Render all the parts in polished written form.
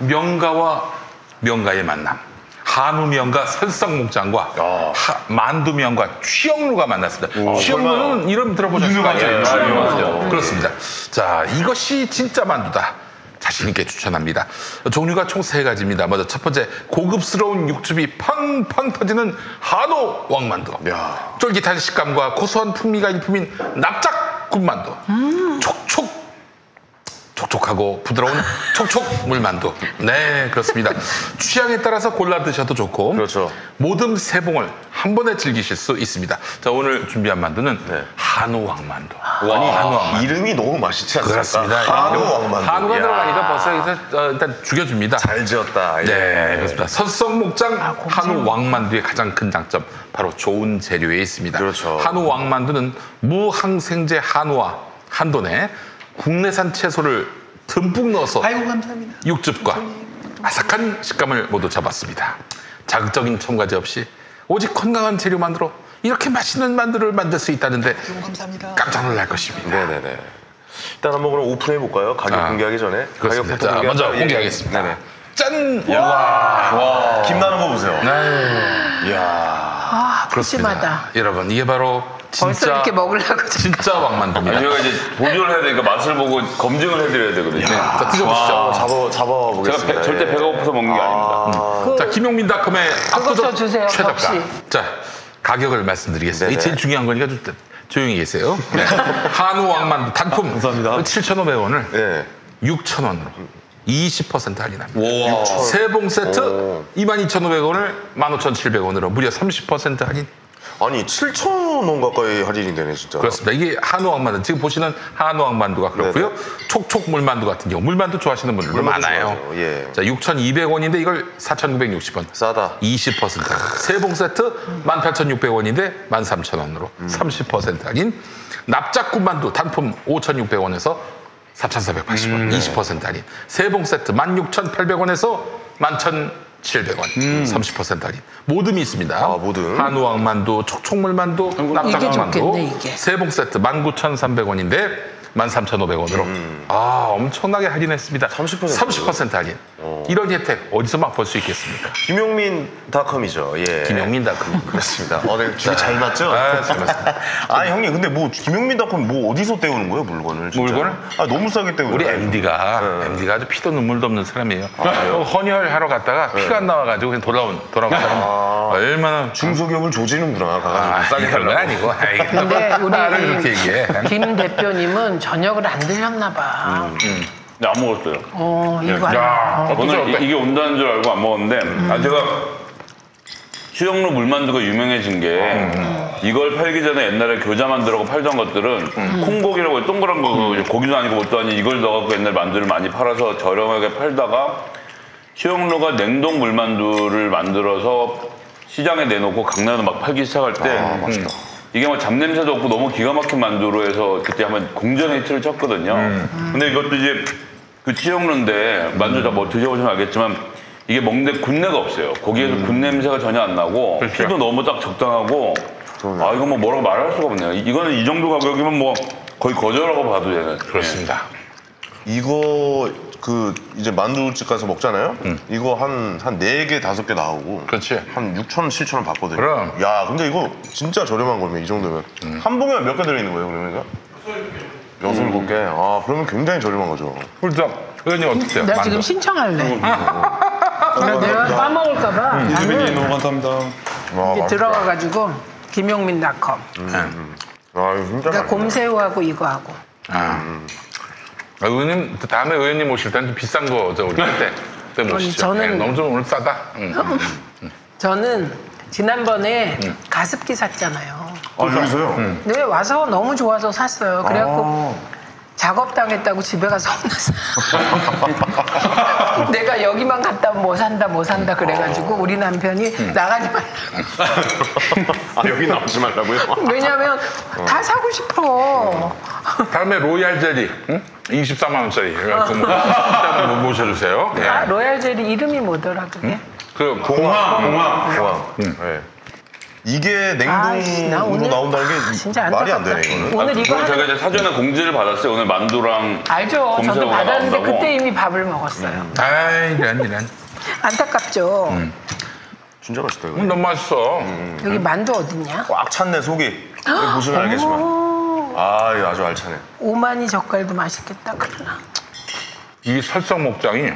명가와 명가의 만남. 한우 명가 설성목장과 만두 명가 취영루가 만났습니다. 취영루는 이름 들어보셨을 거 아니에요? 그렇습니다. 자, 이것이 진짜 만두다. 자신 있게 추천합니다. 종류가 총 3가지입니다. 먼저 첫 번째, 고급스러운 육즙이 팡팡 터지는 한우 왕만두. 쫄깃한 식감과 고소한 풍미가 일품인 납작 군만두. 촉촉하고 부드러운 촉촉 물만두. 네, 그렇습니다. 취향에 따라서 골라 드셔도 좋고, 그렇죠. 모듬 세봉을 한 번에 즐기실 수 있습니다. 자, 오늘 준비한 만두는 한우 왕만두. 한우 왕만두. 이름이 너무 맛있지 않습니까? 그렇습니다. 한우 왕만두. 한우가 들어가니까 벌써 여기서 일단 죽여줍니다. 잘 지었다. 네, 그렇습니다. 설성목장 한우 왕만두의 가장 큰 장점, 바로 좋은 재료에 있습니다. 그렇죠. 한우 왕만두는 무항생제 한우와 한돈에 국내산 채소를 듬뿍 넣어서 아이고 감사합니다. 육즙과 아삭한 식감을 모두 잡았습니다. 자극적인 첨가제 없이 오직 건강한 재료만으로 이렇게 맛있는 만두를 만들 수 있다는데 아이고 감사합니다. 깜짝 놀랄 것입니다. 네네네. 일단 한번 그럼 오픈해 볼까요? 가격 공개하기 전에. 그렇습니다. 가격부터 자, 먼저 예. 공개하겠습니다. 네네. 짠! 와. 김 나는 거 보세요. 네. 이야. 푸짐하다. 여러분, 이게 바로 벌써 진짜 이렇게 먹으려고. 진짜 왕만두입니다. 저희가 이제 보조를 해야 되니까 맛을 보고 검증을 해드려야 되거든요. 자, 드셔보시죠. 잡아보겠습니다. 제가 절대 배가 고파서 먹는 게 아닙니다. 자, 김용민닷컴의 그거 압도적 주세요, 최저가. 접시. 자, 가격을 말씀드리겠습니다. 네네. 이게 제일 중요한 거니까 좀 조용히 계세요. 네. 한우 왕만두 단품 감사합니다. 7,500원을 네. 6,000원으로 20% 할인합니다. 세봉 세트 22,500원을 15,700원으로 무려 30% 할인. 아니 7,000원 가까이 할인이 되네 진짜. 그렇습니다. 이게 한우 왕만두. 지금 보시는 한우 왕만두가 그렇고요. 촉촉 물만두 같은 경우 물만두 좋아하시는 분들 물만두 많아요. 좋아하죠. 예. 자, 6,200원인데 이걸 4,960원. 싸다. 20% 할인. 세봉 세트 18,600원인데 13,000원으로 30% 할인. 납작군만두 단품 5,600원에서 4,480원 20% 할인. 세봉 세트 16,800원에서 11,700원 30% 할인. 모듬이 있습니다. 모듬. 한우 왕만두, 촉촉물만두, 납작 이게 왕만두. 좋겠네, 이게. 세봉 세트 19,300원인데 13,500원으로 엄청나게 할인했습니다. 30% 할인. 이런 혜택 어디서 막 볼 수 있겠습니까? 김용민닷컴이죠. 예. 김용민닷컴. 그렇습니다. 네, 줄이 잘 맞죠? 잘 맞습니다. 아 형님 근데 뭐 김용민닷컴 뭐 어디서 떼우는 거예요 물건을? 진짜? 물건을? 아 너무 싸게 떼우는 우리 거예요. MD가 아주 피도 눈물도 없는 사람이에요. 헌혈하러 갔다가 피가 안 나와가지고 그냥 돌아온 사람. 얼마나 중소기업을 조지는구나 가가지고 싸게 그런 건 달라고. 아니고. 아이, 근데 우리 나를 그렇게 얘기해. 김 대표님은 저녁을 안 드셨나 봐. 근데 안 먹었어요. 이거 야, 오늘 이게 온다는 줄 알고 안 먹었는데, 제가 수영로 물만두가 유명해진 게 이걸 팔기 전에 옛날에 교자 만두라고 팔던 것들은 콩고기라고 동그란 거 고기도 아니고 뭣도 아닌 이걸 넣어갖고 옛날 만두를 많이 팔아서 저렴하게 팔다가 수영로가 냉동 물만두를 만들어서 시장에 내놓고 강남에 막 팔기 시작할 때 이게 뭐 잡냄새도 없고 너무 기가 막힌 만두로 해서 그때 한번 공전 히트를 쳤거든요. 근데 이것도 이제 그 치영루인데 만두 다 뭐 드셔보시면 알겠지만 이게 먹는데 군내가 없어요. 고기에서 군냄새가 전혀 안 나고 피도 너무 딱 적당하고 아 이거 뭐 뭐라고 말할 수가 없네요. 이거는 이 정도 가격이면 뭐 거의 거저라고 봐도 되는. 그렇습니다. 이거 그 이제 만두집 가서 먹잖아요. 이거 한 4개 5개 나오고 그렇지. 한 6,000원 7,000원 받거든요. 그럼. 야 근데 이거 진짜 저렴한 거면 이 정도면 한 봉에 몇 개 들어있는 거예요 그러면? 6, 7개. 아 그러면 굉장히 저렴한 거죠. 훌쩍. 의원님 어떠세요? 나 만두. 지금 신청할래. 내가 까먹을까봐 나는 너무 감사합니다. 와, 이제 들어가가지고 김용민닷컴. 아 이거 진짜 그러니까 맛있네. 곰새우하고 이거 하고. 의원님 다음에 의원님 오실 때는 좀 비싼 거 저 우리 그때 모시죠. 저는- 네, 너무 좀 오늘 싸다. 저는 지난번에 가습기 샀잖아요. 아 여기서요? 근데 와서 너무 좋아서 샀어요. 그래갖고 작업당했다고 집에 가서 혼났어. 내가 여기만 갔다 오면 뭐 산다 그래가지고 우리 남편이 나가지 말라고. 아 여기 나오지 말라고요? 왜냐면 다 사고 싶어. 다음에 로얄 젤리 24만 원짜리 일단 모셔주세요. 네. 아, 로얄 젤리 이름이 뭐더라 그게? 그 공항. 네. 이게 아이씨, 나 냉동으로 오늘 나온다는 게 진짜 말이 안 안타깝다. 되네 이거는. 오늘 이거 그럼 제가 이제 사전에 공지를 받았어요. 오늘 만두랑 알죠. 저도 검색어가 받았는데 나온다고. 그때 이미 밥을 먹었어요. 아이, 이런. 안타깝죠. 진짜 맛있다 이거. 너무 맛있어. 여기 만두 어딨냐? 꽉 찼네 속이. 여기 보시면 알겠지만. 아 이거 아주 알차네. 오마니 젓갈도 맛있겠다. 큰일 나. 이 설성목장이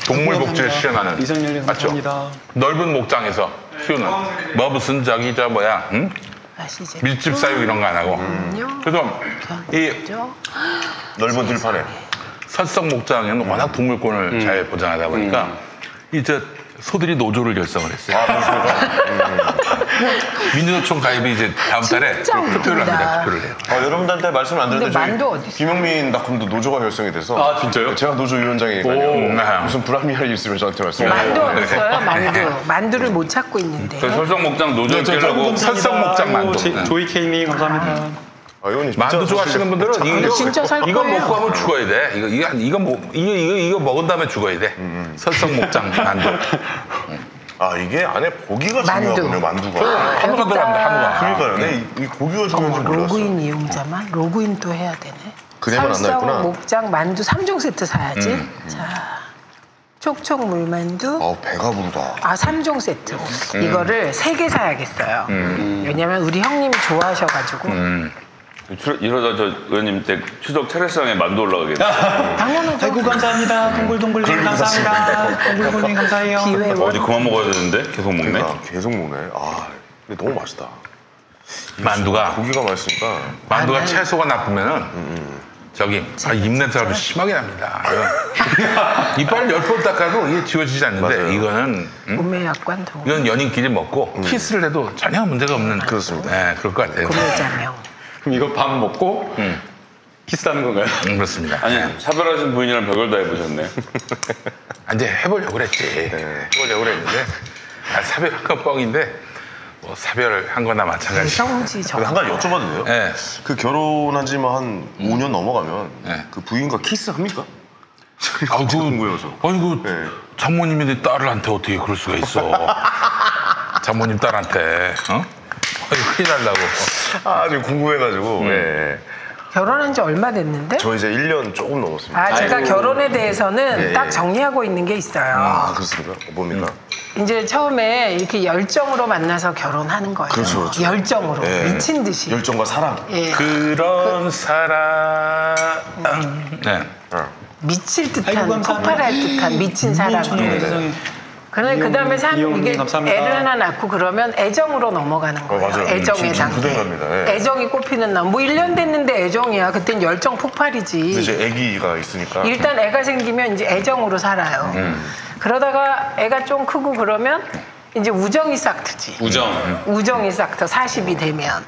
동물 복지를 실현하는 이정렬님 맞죠? 감사합니다. 넓은 목장에서 키우는 뭐 무슨 저기 저 뭐야 응? 아시지? 밀집 사육 이런 거 안 하고 그래서 이 그죠? 넓은 들판에. 설성목장에는 워낙 동물권을 잘 보장하다 보니까 이 저 소들이 노조를 결성을 했어요. 민주노총 가입이 이제 다음 달에 진짜 투표를 웃긴다. 합니다. 투표를 해요. 여러분들한테 말씀 안 드려도 근데 만두 어디 있어? 김영민 닷컴도 노조가 결성이 돼서. 아, 진짜요? 제가 노조 위원장이니까요. 네. 무슨 불합리할 일 있으면 저한테 말씀해. 만두 어딨어요? 만두. 만두를 못 찾고 있는데. 그 설성목장 노조 깨려고 설성목장 만두. 네. 조이케이님 감사합니다. 아, 이건 진짜 만두 좋아하시는 분들은 이거 진짜 살 이거 거예요. 먹고 하면 죽어야 돼. 이거 먹은 다음에 죽어야 돼. 설성목장 만두. 아 이게 안에 고기가 만두. 중요하군요 만두가. 한우가 들어갑니다. 한우가. 그러니까요. 네, 이 고기가 중요한 줄 몰랐어요. 로그인 이용자만 로그인 또 해야 되네. 그네만 안 나왔구나. 설성 목장 만두 3종 세트 사야지. 자, 촉촉 물만두. 배가 부르다. 3종 세트. 이거를 3개 사야겠어요. 왜냐면 우리 형님이 좋아하셔가지고. 이러다 저 의원님 때 추석 차례상에 만두 올라가겠네. 당연하죠. 아이고 감사합니다. 동글동글님 감사합니다. 동글동글님 감사해요. 기회원. 어디 그만 먹어야 되는데 계속 먹네. 그러니까 계속 먹네. 아 근데 너무 맛있다. 만두가 고기가 맛있으니까. 만두가 채소가 나쁘면은 저기 입냄새가 좀 심하게 납니다. 이빨을 10번 닦아도 이게 지워지지 않는데 맞아요. 이거는 구매약관 동. 이건 연인끼리 먹고 키스를 해도 전혀 문제가 없는 그렇습니다. 네, 그럴 것 같아요. 구매자명. 그럼 이거 밥 먹고 키스하는 건가요? 그렇습니다. 아니 사별하신 부인이랑 별걸 다 해보셨네. 이제 해보려고 그랬지. 해보려고 그랬는데 사별한 건 뻥인데 뭐 사별한 거나 마찬가지. 성지 저. 근데 한 가지 여쭤봐도 돼요? 네. 그 결혼한 지 뭐 한 5년 넘어가면 네. 그 부인과 키스합니까? 아이고, 궁금해서. 아이고, 네. 장모님이 딸한테 어떻게 그럴 수가 있어. 장모님 딸한테, 어? 아이고, 큰일 날라고. 지금 궁금해가지고. 네. 결혼한 지 얼마 됐는데? 저 이제 1년 조금 넘었습니다. 제가 결혼에 대해서는 예, 예. 딱 정리하고 있는 게 있어요. 그렇습니까? 뭡니까? 이제 처음에 이렇게 열정으로 만나서 결혼하는 거예요. 그렇죠, 그렇죠. 열정으로. 예. 미친 듯이. 열정과 사랑. 예. 그런 사람. 네. 미칠 듯한, 아이고, 감사합니다. 폭발할 듯한 미친 사랑으로. 세상에. 그런데 그 다음에 이용님 이게 감사합니다. 애를 하나 낳고 그러면 애정으로 넘어가는 거예요. 맞아요. 애정의 지금 단계. 부정합니다. 예. 애정이 꼽히는 날. 뭐 1년 됐는데 애정이야. 그땐 열정 폭발이지. 근데 이제 아기가 있으니까. 일단 애가 생기면 이제 애정으로 살아요. 그러다가 애가 좀 크고 그러면 이제 우정이 싹 트지. 우정이 싹 터. 40이 되면.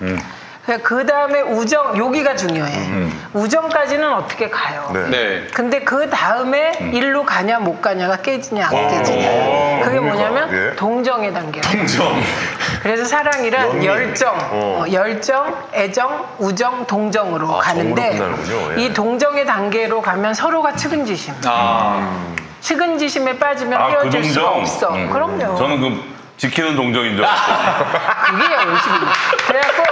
그 다음에 우정, 여기가 중요해. 우정까지는 어떻게 가요. 네. 근데 그 다음에 일로 가냐 못 가냐가 깨지냐 안 깨지냐. 그게 뭐냐면 예. 동정의 단계. 그래서 사랑이란 연민. 열정, 열정, 애정, 우정, 동정으로 가는데 정으로 끝나는군요. 예. 이 동정의 단계로 가면 서로가 측은지심. 측은지심에 빠지면 그 헤어질 수가 동정? 없어. 그럼요. 저는 그 지키는 동정인 줄 알았어요. 그게 50일. 그래갖고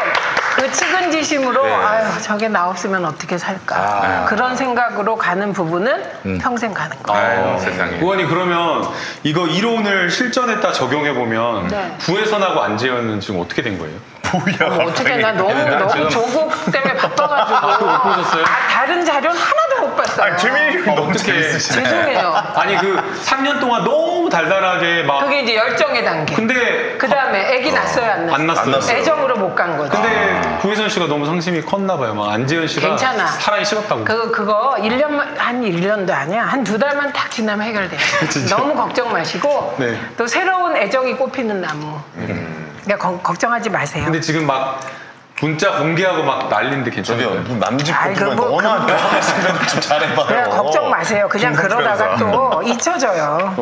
그 측은지심으로 네. 아유 저게 나 없으면 어떻게 살까 그런 생각으로 가는 부분은 평생 가는 거예요. 아유, 세상에. 의원이 그러면 이거 이론을 실전에다 적용해 보면 네. 부혜선하고 안재현은 지금 어떻게 된 거예요? 어떻게 나 너무 지금- 조국 때문에 바빠가지고 못 보셨어요? 다른 자료는 하나도 못 봤어요. 재민이 너무 어떡해. 재밌으시네. 죄송해요. 아니 그 3년 동안 너무 달달하게 막 그게 이제 열정의 단계. 근데 그 다음에 애기 낳았어요 안 낳았어요? 안 낳았어요. 안 낳았어요. 애정으로 못 간 거죠. 근데 부혜선 씨가 너무 상심이 컸나 봐요. 막 안재현 씨가 괜찮아. 사랑이 식었다고. 그거 1년만, 한 1년도 아니야. 한 2달만 딱 지나면 해결돼요. 너무 걱정 마시고, 네. 또 새로운 애정이 꼽히는 나무. 그러니까 걱정하지 마세요. 근데 지금 막 문자 공개하고 막 난리인데 저기요, 괜찮아요? 무슨 남집 아이, 보면 그 뭐, 너나 그 뭐. 말씀을 좀 잘해봐요. 그냥 걱정 마세요. 그냥 그러다가 또 잊혀져요.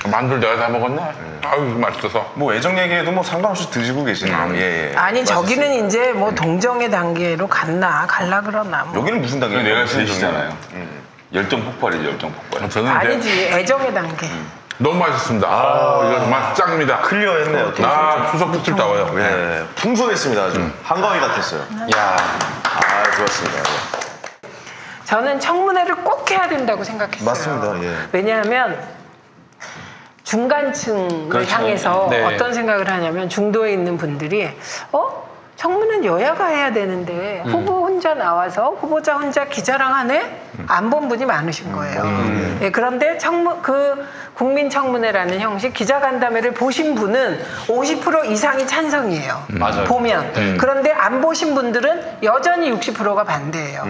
만두를 내가 다 먹었네. 아유, 맛있어서. 뭐 애정 얘기해도 뭐 상관없이 드시고 계시네요. 예, 예. 아니, 맛있어요. 저기는 이제 뭐 동정의 단계로 갈라 그러나 뭐. 여기는 무슨 단계예요? 내가 제시잖아요. 열정 폭발이죠, 열정 폭발. 저는 이제 아니지, 애정의 단계. 너무 맛있습니다. 이거 정말 짱입니다. 클리어했네요. 또. 추석 특집 나와요. 네, 풍성했습니다. 아주 한가위 같았어요. 야, 좋았습니다. 저는 청문회를 꼭 해야 된다고 생각했어요. 맞습니다. 예. 왜냐하면 중간층을 그렇죠. 향해서 네. 어떤 생각을 하냐면 중도에 있는 분들이 청문회는 여야가 해야 되는데 후보 혼자 나와서 후보자 혼자 기자랑하네? 안 본 분이 많으신 거예요. 예, 그런데 국민청문회라는 형식 기자간담회를 보신 분은 50% 이상이 찬성이에요. 맞아요. 보면. 그런데 안 보신 분들은 여전히 60%가 반대예요.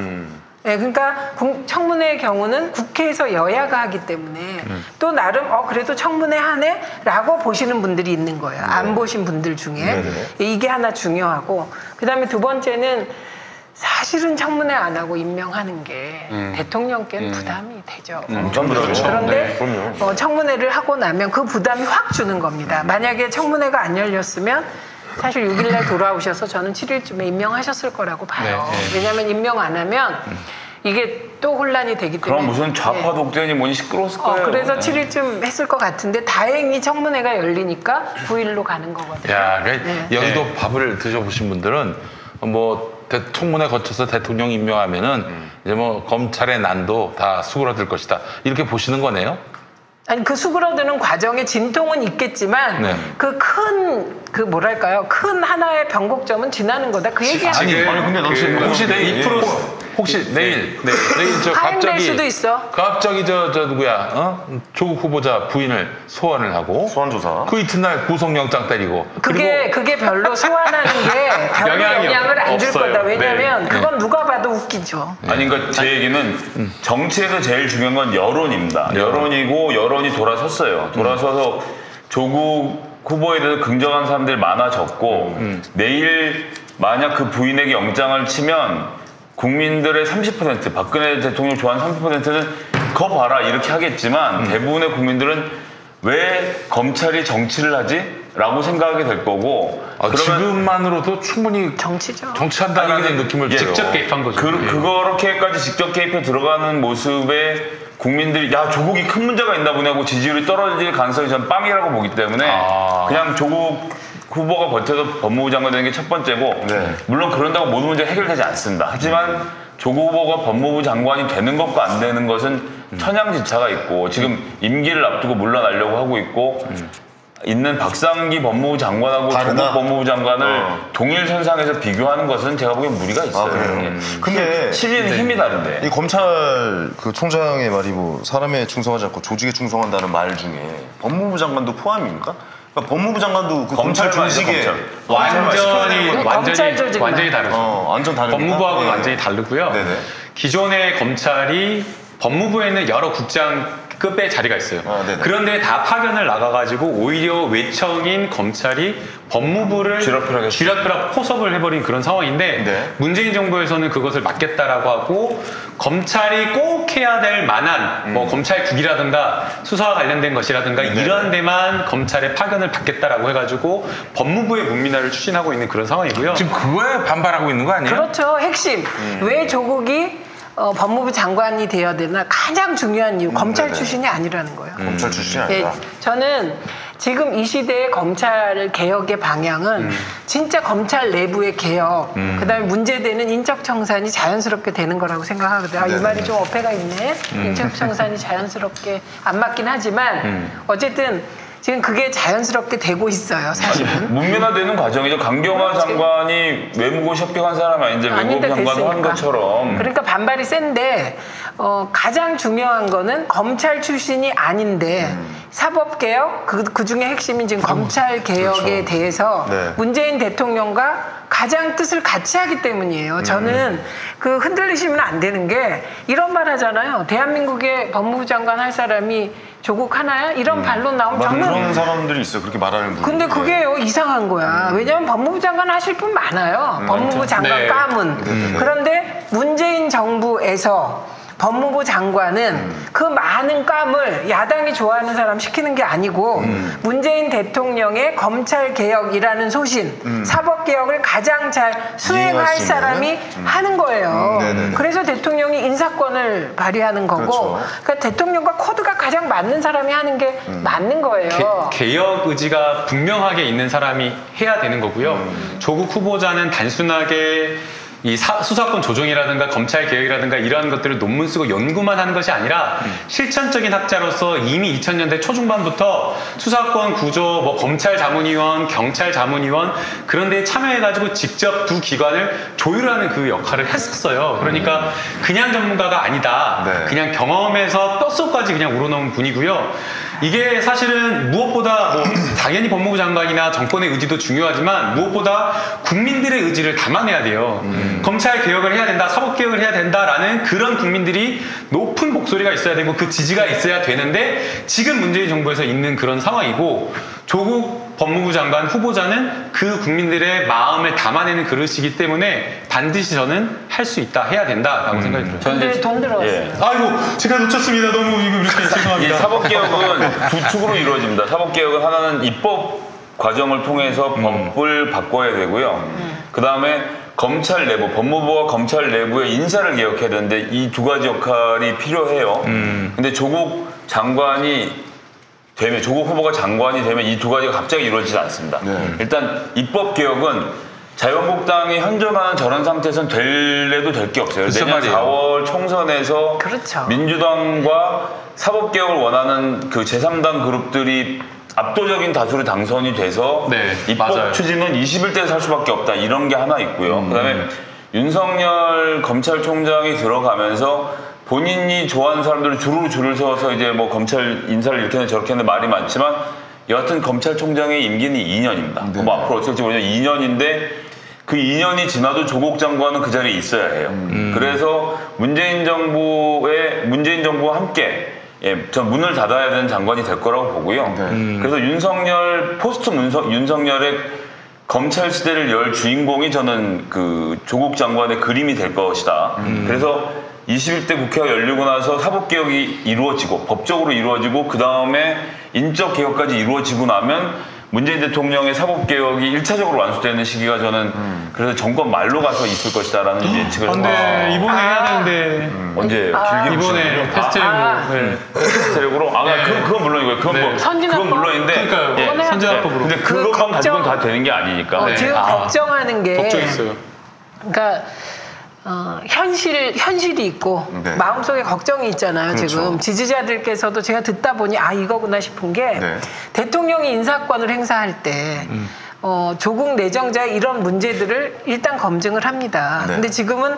네, 그러니까 청문회의 경우는 국회에서 여야가 하기 때문에 또 나름 그래도 청문회 하네? 라고 보시는 분들이 있는 거예요. 안 보신 분들 중에. 이게 하나 중요하고 그다음에 두 번째는 사실은 청문회 안 하고 임명하는 게 대통령께는 부담이 되죠. 그렇죠. 그런데 그럼요. 청문회를 하고 나면 그 부담이 확 주는 겁니다. 만약에 청문회가 안 열렸으면 사실 6일날 돌아오셔서 저는 7일쯤에 임명하셨을 거라고 봐요. 왜냐하면 임명 안 하면 이게 또 혼란이 되기 때문에. 그럼 무슨 좌파 독재니 뭐니 시끄러웠을 거예요. 그래서 7일쯤 했을 것 같은데 다행히 청문회가 열리니까 9일로 가는 거거든요. 야, 여기도 밥을 드셔보신 분들은 청문회 거쳐서 대통령 임명하면은 이제 검찰의 난도 다 수그러들 것이다. 이렇게 보시는 거네요. 아니 그 수그러드는 과정에 진통은 있겠지만 큰 하나의 변곡점은 지나는 거다. 그 얘기하는 거예요. 근데 너 혹시 내일 내일 저 하행될 수도 있어. 갑자기 저 누구야 조국 후보자 부인을 소환을 하고 소환조사. 그 이튿날 구속영장 때리고 그게 별로 소환하는 게 별로 영향을 안 줄 없어요. 거다. 왜냐면 그건 누가 봐도 웃기죠. 아니 그러니까 제 얘기는 정치에서 제일 중요한 건 여론입니다. 여론이고 여론이 돌아섰어요. 돌아서서 조국 후보에 대해서 긍정한 사람들이 많아졌고 내일 만약 그 부인에게 영장을 치면 국민들의 30% 박근혜 대통령 좋아하는 30%는 거 봐라 이렇게 하겠지만 대부분의 국민들은 왜 검찰이 정치를 하지? 라고 생각하게 될 거고 그러면 지금만으로도 충분히 정치죠. 정치한다는 느낌을 줘요. 직접 개입한 거죠. 그렇게까지 직접 개입해 들어가는 모습에 국민들이 조국이 큰 문제가 있나 보네 하고 지지율이 떨어질 가능성이 전 빵이라고 보기 때문에 그냥 조국 후보가 버텨서 법무부 장관 되는 게 첫 번째고 물론 그런다고 모든 문제가 해결되지 않습니다. 하지만 조국 후보가 법무부 장관이 되는 것과 안 되는 것은 천양지차가 있고 지금 임기를 앞두고 물러나려고 하고 있고 있는 박상기 법무부 장관하고 조국 법무부 장관을 동일 선상에서 비교하는 것은 제가 보기엔 무리가 있어요. 그래요? 근데 실리는 힘이 다른데. 이 검찰 그 총장의 말이 사람에 충성하지 않고 조직에 충성한다는 말 중에 법무부 장관도 포함입니까? 그러니까 법무부 장관도 그 검찰 조직에 완전히 다르죠. 완전 다릅니다. 법무부하고는 완전히 다르고요. 네네. 기존의 검찰이 법무부에는 여러 국장급의 자리가 있어요. 그런데 다 파견을 나가가지고 오히려 외청인 검찰이 법무부를 쥐락펴락 포섭을 해버린 그런 상황인데 문재인 정부에서는 그것을 막겠다라고 하고 검찰이 꼭 해야 될 만한 검찰국이라든가 수사와 관련된 것이라든가 이러한 데만 검찰의 파견을 받겠다라고 해가지고 법무부의 문민화를 추진하고 있는 그런 상황이고요. 지금 그거에 반발하고 있는 거 아니에요? 그렇죠. 핵심. 왜 조국이 법무부 장관이 되어야 되나 가장 중요한 이유 검찰 출신이 아니라는 거예요. 검찰 출신이 아니다. 저는 지금 이 시대의 검찰 개혁의 방향은 진짜 검찰 내부의 개혁, 그다음에 문제되는 인적청산이 자연스럽게 되는 거라고 생각하거든요. 이 말이 좀 어폐가 있네. 인적청산이 자연스럽게 안 맞긴 하지만 어쨌든 지금 그게 자연스럽게 되고 있어요, 사실은. 문민화되는 과정이죠. 강경화 장관이 외무부 협력한 사람이 아닌데 외무부 장관 한 것처럼. 그러니까 반발이 센데 가장 중요한 거는 검찰 출신이 아닌데 사법개혁, 그 중에 핵심인 지금 검찰개혁에 대해서 문재인 대통령과 가장 뜻을 같이 하기 때문이에요. 저는 그 흔들리시면 안 되는 게 이런 말 하잖아요. 대한민국의 법무부 장관 할 사람이 조국 하나야? 이런 반론 나오면 저는 그런 사람들이 있어요. 그렇게 말하는 분들. 근데 그게요 이상한 거야. 왜냐하면 법무부 장관 하실 분 많아요. 법무부 장관 감은. 그런데 문재인 정부에서 법무부 장관은 그 많은 감을 야당이 좋아하는 사람 시키는 게 아니고 문재인 대통령의 검찰개혁이라는 소신, 사법개혁을 가장 잘 수행할 이행할 수 있는? 사람이 하는 거예요. 네네네. 그래서 대통령이 인사권을 발휘하는 거고 그렇죠. 그러니까 대통령과 코드가 가장 맞는 사람이 하는 게 맞는 거예요. 개혁 의지가 분명하게 있는 사람이 해야 되는 거고요. 조국 후보자는 단순하게 이 수사권 조정이라든가 검찰 개혁이라든가 이러한 것들을 논문 쓰고 연구만 하는 것이 아니라 실천적인 학자로서 이미 2000년대 초중반부터 수사권 구조, 뭐 검찰 자문위원, 경찰 자문위원 그런 데에 참여해가지고 직접 두 기관을 조율하는 그 역할을 했었어요. 그러니까 그냥 전문가가 아니다. 네. 그냥 경험에서 뼛속까지 그냥 우러나온 분이고요. 이게 사실은 무엇보다 뭐 당연히 법무부 장관이나 정권의 의지도 중요하지만 무엇보다 국민들의 의지를 담아내야 돼요. 검찰 개혁을 해야 된다, 사법 개혁을 해야 된다라는 그런 국민들이 높은 목소리가 있어야 되고 그 지지가 있어야 되는데 지금 문재인 정부에서 있는 그런 상황이고 조국 법무부 장관 후보자는 그 국민들의 마음을 담아내는 그릇이기 때문에 반드시 저는 할 수 있다, 해야 된다라고 생각이 들어요. 근데 돈 들었어요. 예. 아이고 제가 놓쳤습니다. 너무 이렇게 이 죄송합니다. 사법개혁은 두 축으로 이루어집니다. 사법개혁은 하나는 입법 과정을 통해서 법을 바꿔야 되고요. 그 다음에 검찰 내부, 법무부와 검찰 내부의 인사를 개혁해야 되는데 이 두 가지 역할이 필요해요. 근데 조국 후보가 장관이 되면 이 두 가지가 갑자기 이루어지지 않습니다. 일단 입법 개혁은 자유한국당이 현존하는 저런 상태에서는 될래도 될 게 없어요. 글쎄 내년 말이에요. 4월 총선에서 그렇죠. 민주당과 사법개혁을 원하는 그 제3당 그룹들이 압도적인 다수로 당선이 돼서 네, 입법 맞아요. 추진은 21대에서 할 수밖에 없다. 이런 게 하나 있고요. 그다음에 윤석열 검찰총장이 들어가면서 본인이 좋아하는 사람들을 줄을 서서 이제 뭐 검찰 인사를 이렇게 했는데 저렇게 했는데 말이 많지만 여하튼 검찰총장의 임기는 2년입니다. 네. 뭐 앞으로 어떻게 될지 모르겠는데 2년인데 그 2년이 지나도 조국 장관은 그 자리에 있어야 해요. 그래서 문재인 정부와 함께 저 문을 닫아야 되는 장관이 될 거라고 보고요. 그래서 포스트 윤석열의 검찰 시대를 열 주인공이 저는 그 조국 장관의 그림이 될 것이다. 그래서 21대 국회가 열리고 나서 사법개혁이 이루어지고 법적으로 이루어지고 그 다음에 인적 개혁까지 이루어지고 나면 문재인 대통령의 사법개혁이 1차적으로 완수되는 시기가 저는 그래서 정권 말로 가서 있을 것이다라는 예측을 근데 합니다. 이번에 해야 되는데 언제예요? 길게 이번에 패스트트랙으로 패스트트랙으로? 그건 물론이고요. 그건 선진화법? 물론인데 그러니까요. 네. 선진화법으로. 근데 그것만 가지고는 다 되는 게 아니니까. 지금 걱정하는 게 걱정 있어요. 그러니까 현실이 있고 네. 마음속에 걱정이 있잖아요. 그렇죠. 지금 지지자들께서도 제가 듣다 보니 이거구나 싶은 게 네. 대통령이 인사권을 행사할 때 조국 내정자의 이런 문제들을 일단 검증을 합니다. 네. 근데 지금은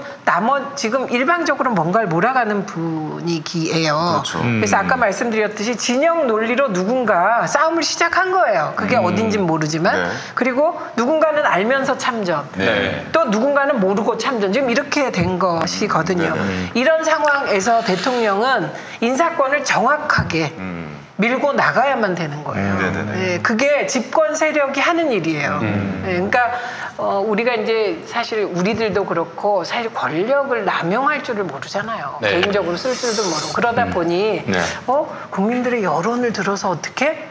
지금 일방적으로 뭔가를 몰아가는 분위기예요. 그렇죠. 그래서 아까 말씀드렸듯이 진영 논리로 누군가 싸움을 시작한 거예요. 그게 어딘진 모르지만 네. 그리고 누군가는 알면서 참전, 네. 또 누군가는 모르고 참전. 지금 이렇게 된 것이거든요. 이런 상황에서 대통령은 인사권을 정확하게 밀고 나가야만 되는 거예요. 네, 그게 집권 세력이 하는 일이에요. 네, 그러니까 우리가 이제 사실 우리들도 그렇고 사실 권력을 남용할 줄을 모르잖아요. 네. 개인적으로 쓸 줄도 모르고 그러다 보니 네. 국민들의 여론을 들어서 어떻게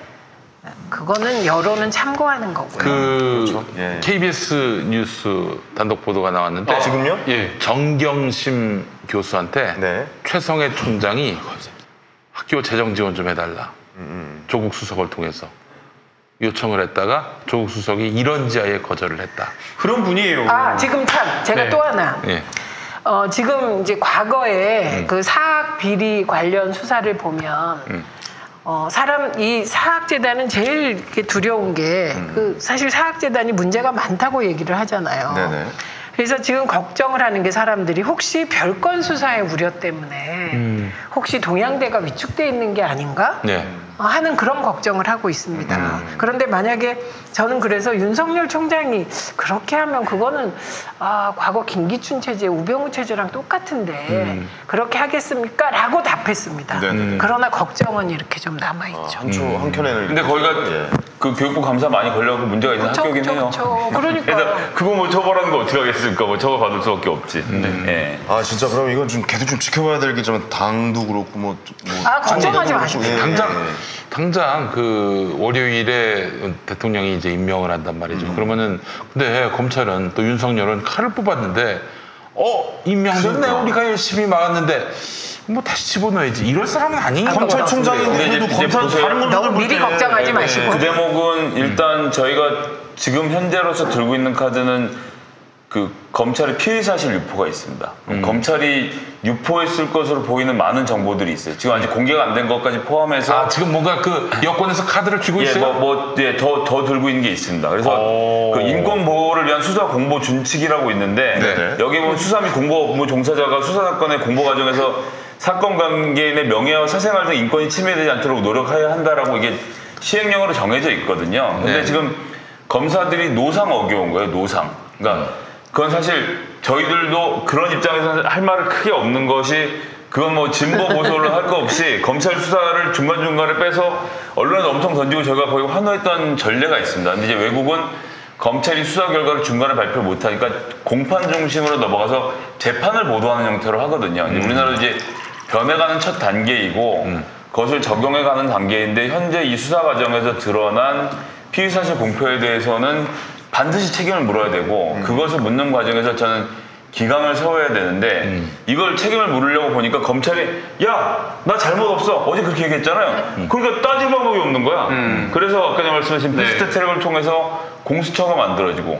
그거는 여론은 참고하는 거고요. 예. KBS 뉴스 단독 보도가 나왔는데 지금요? 예, 정경심 교수한테 네. 최성해 총장이 학교 재정 지원 좀 해달라. 조국 수석을 통해서 요청을 했다가 조국 수석이 이런지하에 거절을 했다. 그런 분이에요. 지금 참 제가 네. 또 하나 예. 지금 이제 과거에 그 사학 비리 관련 수사를 보면 이 사학재단은 제일 이렇게 두려운 게 사실 사학재단이 문제가 많다고 얘기를 하잖아요. 네네. 그래서 지금 걱정을 하는 게 사람들이 혹시 별건 수사의 우려 때문에 혹시 동양대가 위축돼 있는 게 아닌가 네. 하는 그런 걱정을 하고 있습니다. 그런데 만약에 저는 그래서 윤석열 총장이 그렇게 하면 그거는 과거 김기춘 체제, 우병우 체제랑 똑같은데 그렇게 하겠습니까? 라고 답했습니다. 그러나 걱정은 이렇게 좀 남아있죠. 한켠에는 근데 거기가 예. 그 교육부 감사 많이 걸려고 문제가 있는 학교긴 해요. 그러니까요. 그래서 그거 뭐 처벌하는 거 어떻게 하겠습니까? 뭐 처벌받을 수밖에 없지. 예. 진짜 그럼 이건 좀 계속 좀 지켜봐야 될 게 좀 당도 그렇고 뭐 걱정하지 관계도 마십시오. 그렇고, 예, 당장 예. 당장 그 월요일에 대통령이 이제 임명을 한단 말이죠. 그러면은 근데 검찰은 또 윤석열은 칼을 뽑았는데 임명됐네. 그러니까. 우리가 열심히 막았는데 뭐 다시 집어넣어야지. 이럴 사람은 아니니까. 검찰총장인데 근데 그래도 이제 검찰 보세요. 다른 너무 건들 미리 걱정하지 마시고. 그 대목은 일단 저희가 지금 현재로서 들고 있는 카드는 그 검찰의 피의사실 유포가 있습니다. 검찰이 유포했을 것으로 보이는 많은 정보들이 있어요. 지금 아직 공개가 안 된 것까지 포함해서 지금 뭔가 그 여권에서 카드를 쥐고 있어요? 더 들고 있는 게 있습니다. 그래서 그 인권 보호를 위한 수사 공보 준칙이라고 있는데 네. 여기 보면 수사 및 공보 업무 종사자가 수사 사건의 공보 과정에서 사건 관계인의 명예와 사생활 등 인권이 침해되지 않도록 노력해야 한다라고 이게 시행령으로 정해져 있거든요. 근데 네. 지금 검사들이 노상 어겨운 거예요. 노상. 그러니까 그건 사실 저희들도 그런 입장에서 할 말을 크게 없는 것이 그건 뭐 진보 보수를 할 거 없이 검찰 수사를 중간중간에 빼서 언론에 엄청 던지고 저희가 거의 환호했던 전례가 있습니다. 근데 이제 외국은 검찰이 수사 결과를 중간에 발표 못하니까 공판 중심으로 넘어가서 재판을 보도하는 형태로 하거든요. 이제 우리나라도 이제 변해가는 첫 단계이고 그것을 적용해가는 단계인데 현재 이 수사 과정에서 드러난 피의사실 공표에 대해서는 반드시 책임을 물어야 되고 그것을 묻는 과정에서 저는 기강을 세워야 되는데 이걸 책임을 물으려고 보니까 검찰이 야, 나 잘못 없어. 어제 그렇게 얘기했잖아요. 그러니까 따질 방법이 없는 거야. 그래서 아까 말씀하신 패스트 트랙을 통해서 공수처가 만들어지고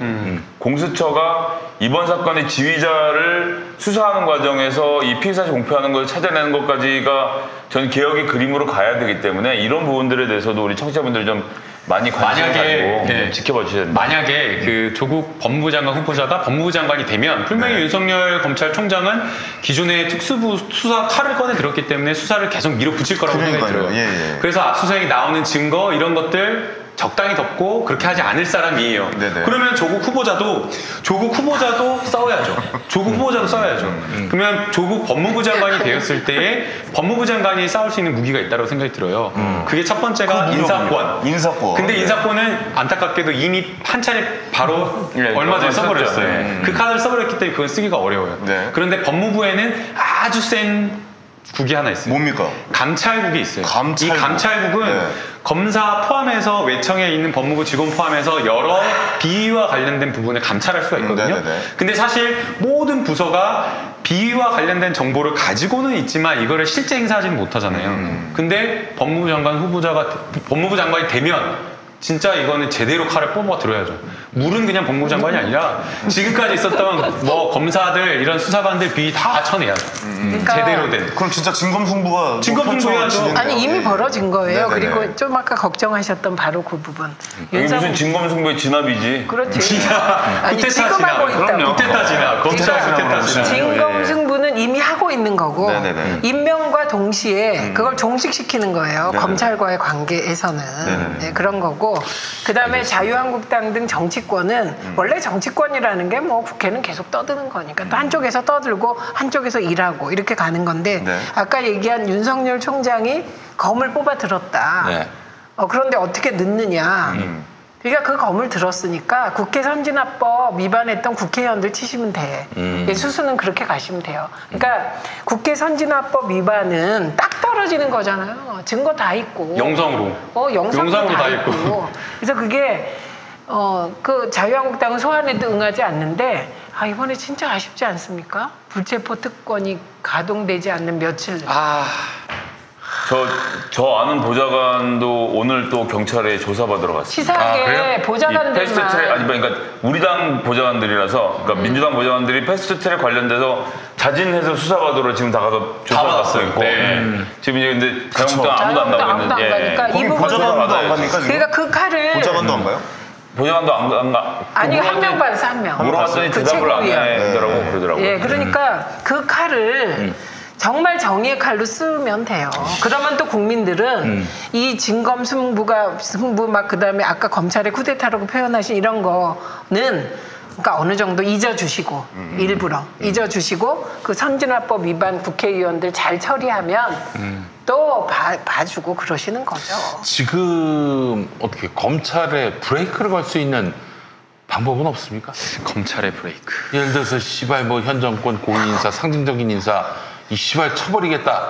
공수처가 이번 사건의 지휘자를 수사하는 과정에서 이 피의사실 공표하는 걸 찾아내는 것까지가 저는 개혁의 그림으로 가야 되기 때문에 이런 부분들에 대해서도 우리 청취자분들 좀 많이 관심을 가지고 지켜봐 주셔야 됩니다. 만약에 그 조국 법무부 장관 후보자가 법무부 장관이 되면 분명히 윤석열 검찰총장은 기존의 특수부 수사 칼을 꺼내 들었기 때문에 수사를 계속 밀어붙일 거라고 생각이 들어요. 그래서 압수수색이 나오는 증거 이런 것들 적당히 덮고 그렇게 하지 않을 사람이에요. 네네. 그러면 조국 후보자도 싸워야죠. 조국 후보자도 싸워야죠. 그러면 조국 법무부 장관이 되었을 때에 법무부 장관이 싸울 수 있는 무기가 있다고 생각이 들어요. 그게 첫 번째가 인사권. 근데 인사권은 안타깝게도 이미 한 차례 바로 얼마 전에 써버렸어요. 그 카드를 써버렸기 때문에 그건 쓰기가 어려워요. 그런데 법무부에는 아주 센 국이 하나 있어요. 뭡니까? 감찰국이 있어요. 감찰국. 이 감찰국은 검사 포함해서 외청에 있는 법무부 직원 포함해서 여러 비위와 관련된 부분을 감찰할 수가 있거든요. 근데 사실 모든 부서가 비위와 관련된 정보를 가지고는 있지만 이거를 실제 행사하지는 못하잖아요. 근데 법무부 장관이 되면 진짜 이거는 제대로 칼을 뽑아 들어야죠. 물은 그냥 법무부 장관이 아니라 지금까지 있었던 뭐 검사들 이런 수사관들 비위 다 쳐내야죠. 그러니까 제대로 된. 그럼 진짜 진검승부가 진검승부야죠. 아니 이미 벌어진 거예요. 네네네. 그리고 좀 아까 걱정하셨던 바로 그 부분. 이게 무슨 진검승부의 진압이지. 그렇지. 아니 그때 지금 하고 있다고. 그때 지나. 검찰 그때 지나. 진검승부는 이미 하고 있는 거고 네네네. 임명과 동시에 그걸 종식시키는 거예요. 네네. 검찰과의 관계에서는 네, 그런 거고 그다음에 자유한국당 등 정치권은 원래 정치권이라는 게 뭐 국회는 계속 떠드는 거니까 또 한쪽에서 떠들고 한쪽에서 일하고 이렇게 가는 건데 아까 얘기한 윤석열 총장이 검을 뽑아 들었다. 그런데 어떻게 넣느냐. 그러니까 그 검을 들었으니까 국회 선진화법 위반했던 국회의원들 치시면 돼. 수수는 그렇게 가시면 돼요. 그러니까 국회 선진화법 위반은 딱 떨어지는 거잖아요. 증거 다 있고. 영상으로. 영상으로 다 있고. 그래서 그게 그 자유한국당은 소환에도 응하지 않는데 이번에 진짜 아쉽지 않습니까? 불체포 특권이 가동되지 않는 며칠. 저 아는 보좌관도 오늘 또 경찰에 조사받으러 갔어요. 치사하게 보좌관들만. 패스트 트랙 그러니까 우리 당 보좌관들이라서 그러니까 민주당 보좌관들이 패스트 트랙 관련돼서 자진해서 수사받으러 지금 다 가서 조사받고 있고 지금 이제 근데 자유한국당 아무도 안 나오고 있는데 거기 보좌관도 안 갑니까? 그러니까 그 칼을 보좌관도 안 가요? 보좌관도 안 가. 아니 한 명 받았어 한 명. 물어봤더니 대답을 안 하더라고 그러더라고요. 예, 그러니까 그 칼을 정말 정의의 칼로 쓰면 돼요. 그러면 또 국민들은 이 승부 막 그다음에 아까 검찰의 쿠데타라고 표현하신 이런 거는 그러니까 어느 정도 잊어주시고 일부러 잊어주시고 그 선진화법 위반 국회의원들 잘 처리하면 또 봐주고 그러시는 거죠. 지금 어떻게 검찰에 브레이크를 걸 수 있는 방법은 없습니까? 검찰의 브레이크. 예를 들어서 시발 뭐 현 정권 고위 인사 상징적인 인사 이 시발 쳐버리겠다.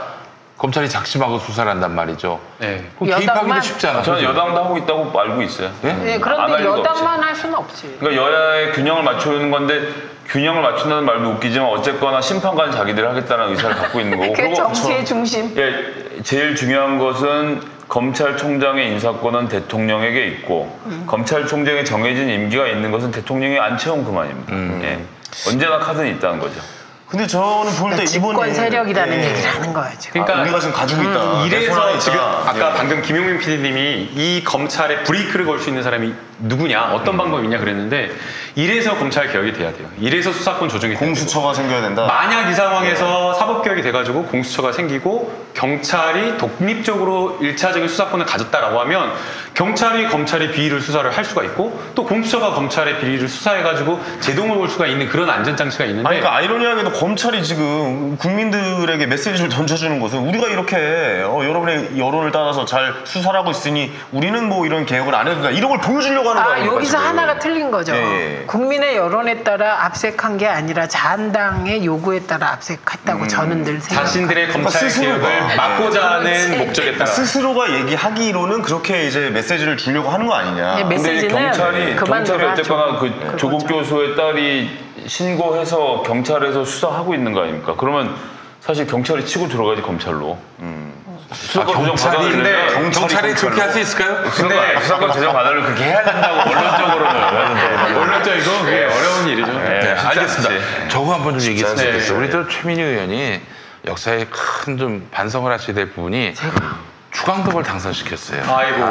검찰이 작심하고 수사를 한단 말이죠. 네. 그럼 개입하기도 여당만? 쉽지 않아. 저는 여당도 하고 있다고 알고 있어요. 네, 안 그런데 할 리가 여당만 할 수는 없지. 그러니까 여야의 균형을 맞추는 건데 균형을 맞춘다는 말도 웃기지만 어쨌거나 심판관은 자기들이 하겠다는 의사를 갖고 있는 거고. 그게 정치의 중심. 예, 제일 중요한 것은 검찰총장의 인사권은 대통령에게 있고 검찰총장의 정해진 임기가 있는 것은 대통령이 안 채운 그만입니다. 예. 언제나 카드는 있다는 거죠. 근데 저는 볼 때 이번에 집권 세력이라는 예. 얘기를 하는 거예요, 지금. 그러니까 우리가 지금 가지고 있다. 내 손 안에 이래서 지금 있다. 아까 예. 방금 김용민 PD님이 이 검찰에 브레이크를 걸 수 있는 사람이 누구냐, 어떤 방법이 있냐 그랬는데 이래서 검찰 개혁이 돼야 돼요. 이래서 수사권 조정이 돼야 돼요. 공수처가 생겨야 된다. 만약 이 상황에서 사법개혁이 돼가지고 공수처가 생기고 경찰이 독립적으로 1차적인 수사권을 가졌다라고 하면 경찰이 검찰의 비리를 수사를 할 수가 있고 또 공수처가 검찰의 비리를 수사해가지고 제동을 걸 수가 있는 그런 안전장치가 있는데 아니, 그러니까 아이러니하게도 검찰이 지금 국민들에게 메시지를 던져주는 것은 우리가 이렇게 여러분의 여론을 따라서 잘 수사를 하고 있으니 우리는 뭐 이런 개혁을 안 해도 된다 이런 걸 보여주려고 하는 거 아닙니까? 여기서 지금? 하나가 틀린 거죠. 예. 국민의 여론에 따라 압색한 게 아니라 자한당의 요구에 따라 압색했다고 저는 늘 생각합니다. 자신들의 검찰 스스로가. 개혁을 막고자 하는 그렇지. 목적에 따라 스스로가 얘기하기로는 그렇게 이제 메시지를 주려고 하는 거 아니냐. 예, 근데 메시지는 경찰이 어쨌거나 그 그거죠. 조국 교수의 딸이 신고해서 경찰에서 수사하고 있는 거 아닙니까? 그러면 사실 경찰이 치고 들어가지 검찰로. 수사권 조정 받아들이면 경찰이 그렇게 할 수 있을까요? 수사권 조정 받아를 그렇게 해야 된다고 원론적으로는 하는데. 원론적이고 그게 어려운 일이죠. 네, 쉽지 알겠습니다. 않지. 저거 한번 좀 얘기했으면 않지. 좋겠어요. 우리 저 최민희 의원이 역사에 큰 좀 반성을 하셔야 될 부분이 주광덕을 당선시켰어요. 아이고.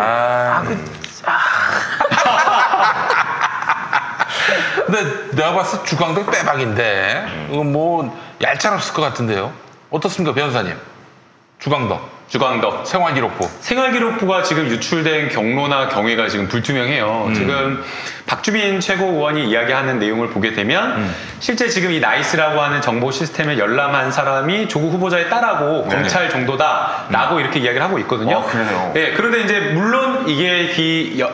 근데 내가 봤을 때 주광덕 빼박인데 이거 뭐 얄짤없을 것 같은데요. 어떻습니까, 변호사님? 주광덕 생활기록부. 생활기록부가 지금 유출된 경로나 경위가 지금 불투명해요. 지금 박주민 최고의원이 이야기하는 내용을 보게 되면 실제 지금 이 나이스라고 하는 정보 시스템에 열람한 사람이 조국 후보자의 딸하고 검찰 정도다라고 이렇게 이야기를 하고 있거든요. 그래요? 네, 그런데 이제 물론 이게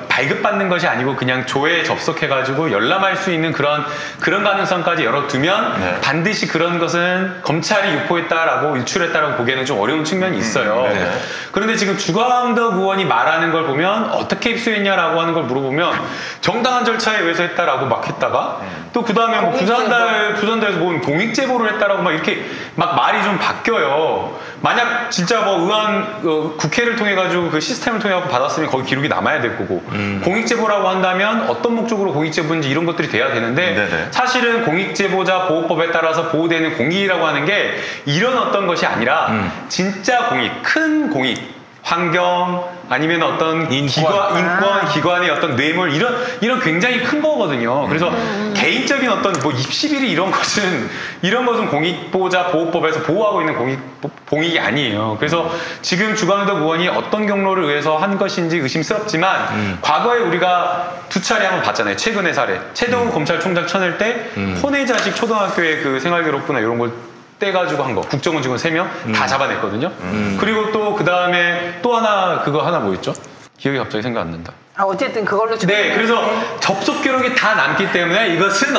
발급받는 것이 아니고 그냥 조회에 접속해가지고 열람할 수 있는 그런 가능성까지 열어두면 반드시 그런 것은 검찰이 유포했다라고 유출했다라고 보기에는 좀 어려운 측면이 있어요. 그런데 지금 주광덕 의원이 말하는 걸 보면 어떻게 입수했냐라고 하는 걸 물어보면 정당한 절차에 의해서 했다라고 막 했다가 또 그 다음에 뭐 부산대에서 뭐 공익제보를 했다라고 막 이렇게 막 말이 좀 바뀌어요. 만약 진짜 뭐 국회를 통해 가지고 그 시스템을 통해 가지고 받았으면 거기 기록이 남아야 될 거고 공익제보라고 한다면 어떤 목적으로 공익제보인지 이런 것들이 돼야 되는데 사실은 공익제보자 보호법에 따라서 보호되는 공익이라고 하는 게 이런 어떤 것이 아니라 진짜 공익, 큰 공익, 환경 아니면 어떤 인권 기관의 어떤 뇌물 이런 굉장히 큰 거거든요. 그래서 개인적인 어떤 뭐 입시비리 이런 것은 공익보호자 보호법에서 보호하고 있는 공익이 아니에요. 그래서 지금 주광덕 의원이 어떤 경로를 의해서 한 것인지 의심스럽지만 과거에 우리가 두 차례 한번 봤잖아요. 최근의 사례. 최동훈 검찰총장 쳐낼 때 혼외자식 초등학교의 그 생활기록부나 이런 걸 떼가지고 한 거. 국정원 직원 3명 다 잡아냈거든요. 그리고 또 그 다음에 또 하나 뭐였죠? 기억이 갑자기 생각 안 난다. 어쨌든 그걸로 네, 그래서 접속 기록이 다 남기 때문에 이것은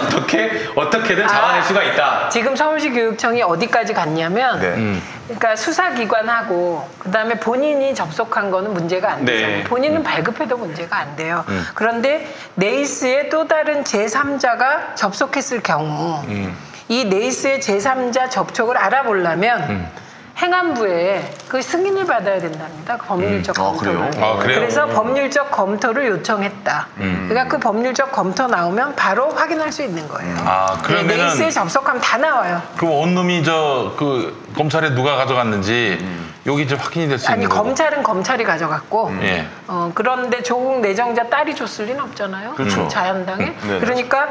어떻게든 잡아낼 수가 있다. 지금 서울시 교육청이 어디까지 갔냐면 그러니까 수사기관하고 그다음에 본인이 접속한 거는 문제가 안 되잖아요. 본인은 발급해도 문제가 안 돼요. 그런데 네이스의 또 다른 제3자가 접속했을 경우 이 네이스의 제3자 접촉을 알아보려면 행안부에 그 승인을 받아야 된답니다. 그 법률적 검토를. 그래요? 그래서 법률적 검토를 요청했다. 그러니까 그 법률적 검토 나오면 바로 확인할 수 있는 거예요. 그러면은 네이스에 접속하면 다 나와요. 그럼 원룸이 검찰에 누가 가져갔는지 여기 이제 확인이 될 수 아니 있는 거고. 검찰은 검찰이 가져갔고 예. 그런데 조국 내정자 딸이 줬을 리는 없잖아요. 그렇죠. 자연당에. 네네. 그러니까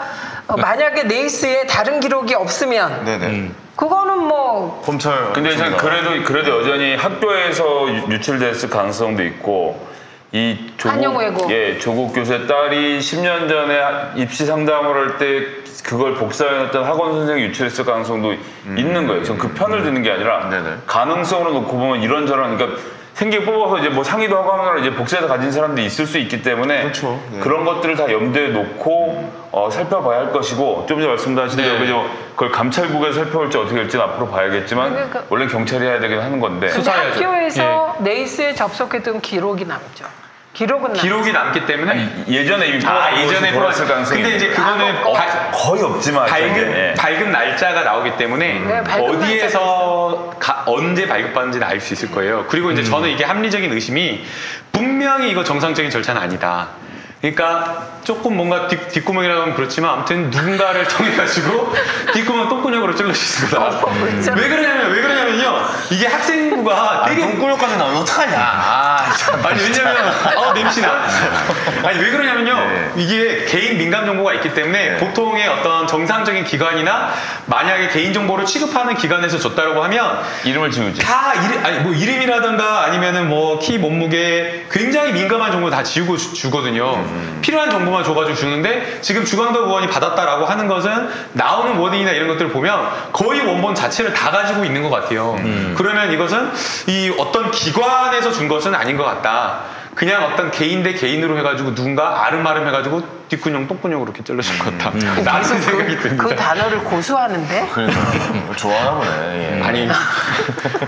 만약에 네이스에 다른 기록이 없으면 네네. 그거는 뭐 검찰. 근데 저는 그래도 여전히 학교에서 유출됐을 가능성도 있고 이 조국 교수의 딸이 10년 전에 입시 상담을 할 때 그걸 복사해놨던 학원 선생이 유출했을 가능성도 있는 거예요. 저는 그 편을 드는 게 아니라 가능성으로 놓고 보면 이런저런 그러니까 생계 뽑아서 이제 뭐 상의도 하고 하면 이제 복사해서 가진 사람들이 있을 수 있기 때문에 그렇죠. 네. 그런 것들을 다 염두에 놓고 살펴봐야 할 것이고 좀 전에 말씀하신 대로 그걸 감찰국에서 살펴볼지 어떻게 될지는 앞으로 봐야겠지만 그러니까 원래 경찰이 해야 되긴 하는 건데 근데 학교에서 네이스에 접속했던 기록이 남죠. 기록은 기록이 남기 때문에 예전에 이미 예전에 돌았을 가능성이 근데 이제 그거는 거의 없지만 발급 날짜가 나오기 때문에 네, 발급 어디에서 언제 발급받는지는 알 수 있을 거예요. 그리고 이제 저는 이게 합리적인 의심이 분명히 이거 정상적인 절차는 아니다. 그러니까 조금 뭔가 뒷구멍이라고 하면 그렇지만 아무튼 누군가를 통해 가지고 뒷구멍 똥구녕으로 찔러 줄 거다. 왜 그러냐면요. 이게 학생부가 되게 똥구녕까지 나오면 어떡하냐. 아니 왜냐면 냄새나. 아니 왜 그러냐면요. 이게 개인 민감 정보가 있기 때문에 보통의 어떤 정상적인 기관이나 만약에 개인 정보를 취급하는 기관에서 줬다라고 하면 이름을 지우지. 다 이름이라든가 아니면은 뭐 키 몸무게 굉장히 민감한 정보 다 지우고 주거든요. 필요한 정보만 줘가지고 주는데 지금 주광덕 의원이 받았다라고 하는 것은 나오는 워딩이나 이런 것들을 보면 거의 원본 자체를 다 가지고 있는 것 같아요. 그러면 이것은 이 어떤 기관에서 준 것은 아닌 것 같다. 그냥 어떤 개인 대 개인으로 해가지고 누군가 아름아름 해가지고 뒷구녕 똥구녕으로 이렇게 잘라준 것 같다. 라는 생각이 듭니다. 그 단어를 고수하는데? 좋아하나 보네. 아니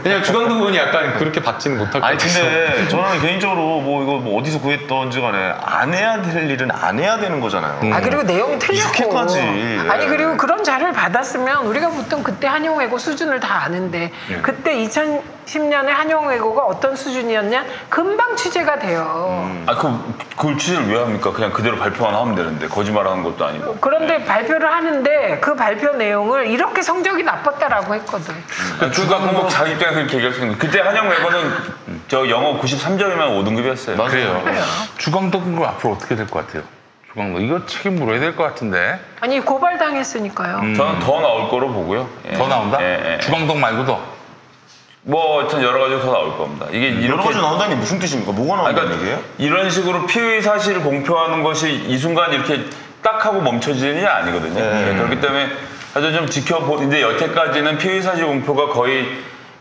그냥 주광덕 의원이 약간 그렇게 받지는 못할 것 아니 같아서. 근데 저는 개인적으로 뭐 이거 뭐 어디서 구했던지 간에 안 해야 될 일은 안 해야 되는 거잖아요. 그리고 내용 틀렸고. 이렇게까지. 아니 그리고 그런 자료를 받았으면 우리가 보통 그때 한용외고 수준을 다 아는데 그때 2010년에 한용외고가 어떤 수준이었냐 금방 취재가 돼요. 그걸 취재를 왜 합니까? 그냥 그대로 발표만 하면 되는데 거짓말하는 것도 아니고. 그런데 발표를 하는데 그 발표 내용을 이렇게 성적이 나빴다라고 했거든. 주광덕 자기 입장에서 이렇게 얘기할 수 있는 거예요. 그때 한영외고는 저 영어 93점이면 5등급이었어요. 그래요. 주광덕은 앞으로 어떻게 될 것 같아요? 주광덕 이거 책임 물어야 될 것 같은데. 아니 고발당했으니까요. 저는 더 나올 거로 보고요. 더 나온다? 예. 주광덕 말고도? 뭐 하여튼 여러 가지로 더 나올 겁니다. 이게 여러 이렇게 가지 나온다는 게 무슨 뜻입니까? 뭐가 나온다는 그러니까 얘기예요? 이런 식으로 피의 사실을 공표하는 것이 이 순간 이렇게 딱 하고 멈춰지는 일이 아니거든요. 그렇기 때문에 아주 좀 지켜보는데 여태까지는 피의 사실 공표가 거의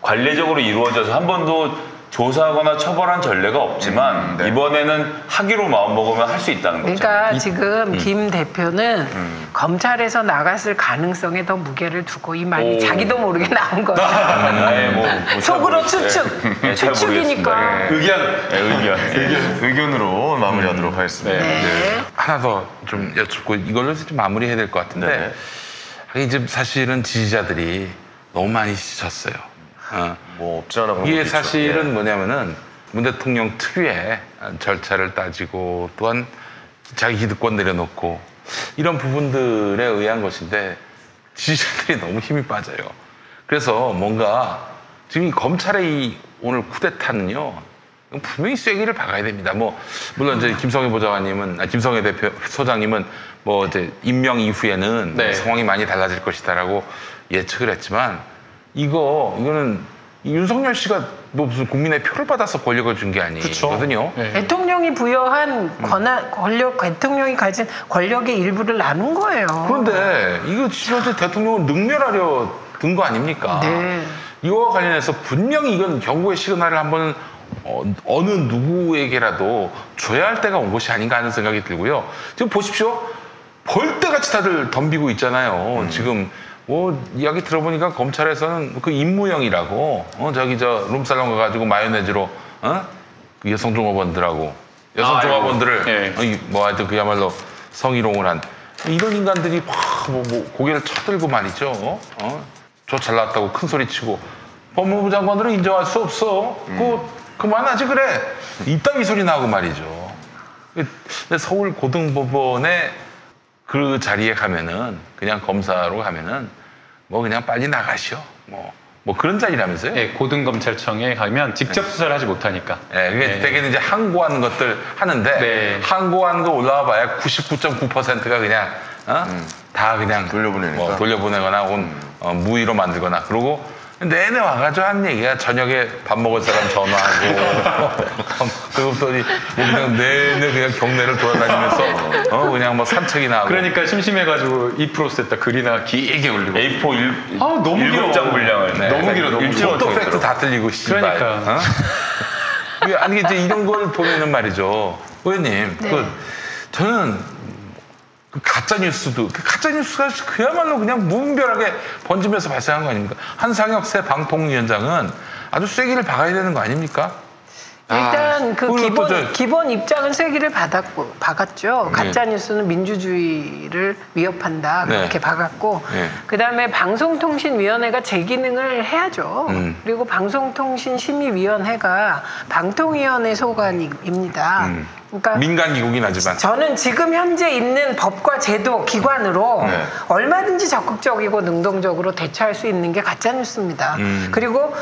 관례적으로 이루어져서 한 번도 조사하거나 처벌한 전례가 없지만 이번에는 하기로 마음먹으면 할 수 있다는 거죠. 그러니까 지금 김 대표는 검찰에서 나갔을 가능성에 더 무게를 두고 이 말이 자기도 모르게 나온 거죠. 속으로 추측. 추측이니까. 의견으로 마무리하도록 하겠습니다. 네. 하나 더 좀 여쭙고 이걸로 좀 마무리해야 될 것 같은데 이게 사실은 지지자들이 너무 많이 지쳤어요. 뭐 없지 않아 이게 사실은 뭐냐면은 문 대통령 특유의 절차를 따지고 또한 자기 기득권 내려놓고 이런 부분들에 의한 것인데 지지자들이 너무 힘이 빠져요. 그래서 뭔가 지금 이 검찰의 이 오늘 쿠데타는요 분명히 쐐기를 박아야 됩니다. 뭐 물론 이제 김성애 김성애 소장님은 뭐 이제 임명 이후에는 상황이 많이 달라질 것이다라고 예측을 했지만 이거는 윤석열 씨가 뭐 무슨 국민의 표를 받아서 권력을 준 게 아니거든요. 대통령이 부여한 대통령이 가진 권력의 일부를 나눈 거예요. 그런데 이거 지금 대통령은 능멸하려 든 거 아닙니까? 네. 이거와 관련해서 분명히 이건 경고의 시그널을 한번 어느 누구에게라도 줘야 할 때가 온 것이 아닌가 하는 생각이 들고요. 지금 보십시오. 벌떼같이 다들 덤비고 있잖아요. 지금 뭐 이야기 들어보니까 검찰에서는 그 임무영이라고 룸살롱 가가지고 마요네즈로 그 여성 종업원들하고 여성 종업원들을 뭐 하여튼 그야말로 성희롱을 한 이런 인간들이 뭐 고개를 쳐들고 말이죠. 저 잘났다고 큰 소리 치고 법무부 장관들은 인정할 수 없어. 그만하지 그래. 이따위 소리 나고 말이죠. 근데 서울 고등법원에 그 자리에 가면은 그냥 검사로 가면은 뭐 그냥 빨리 나가시오. 뭐 그런 자리라면서요? 네, 고등검찰청에 가면 직접 수사를 하지 못하니까. 네, 그게 대개는 이제 항고하는 것들 하는데 항고하는 거 올라와봐야 99.9%가 그냥 다 그냥 돌려보내니까 돌려보내거나 무위로 만들거나 그러고. 내내 와가지고 한 얘기가 저녁에 밥 먹을 사람 전화하고 그리고 또 뭐 그냥 내내 그냥 경내를 돌아다니면서 그냥 뭐 산책이나 하고 그러니까 심심해가지고 2% 했다 글이나 길게 올리고 A4 너무 길어. 7장 분량을 너무 길어. 일주일 팩트 다 틀리고 그러니까 아니 이제 이런 걸 보면은 말이죠, 의원님. 네. 저는 가짜 뉴스도 가짜 뉴스가 그야말로 그냥 무분별하게 번지면서 발생한 거 아닙니까? 한상혁 새 방통위원장은 아주 쐐기를 박아야 되는 거 아닙니까? 일단 그 그리고 또 기본 입장은 쐐기를 박았죠. 가짜 뉴스는 민주주의를 위협한다 그렇게 박았고, 네. 그다음에 방송통신위원회가 제 기능을 해야죠. 그리고 방송통신심의위원회가 방통위원회 소관입니다. 그러니까 민간기구긴 하지만 저는 지금 현재 있는 법과 제도 기관으로 네. 얼마든지 적극적이고 능동적으로 대처할 수 있는 게 가짜뉴스입니다. 그리고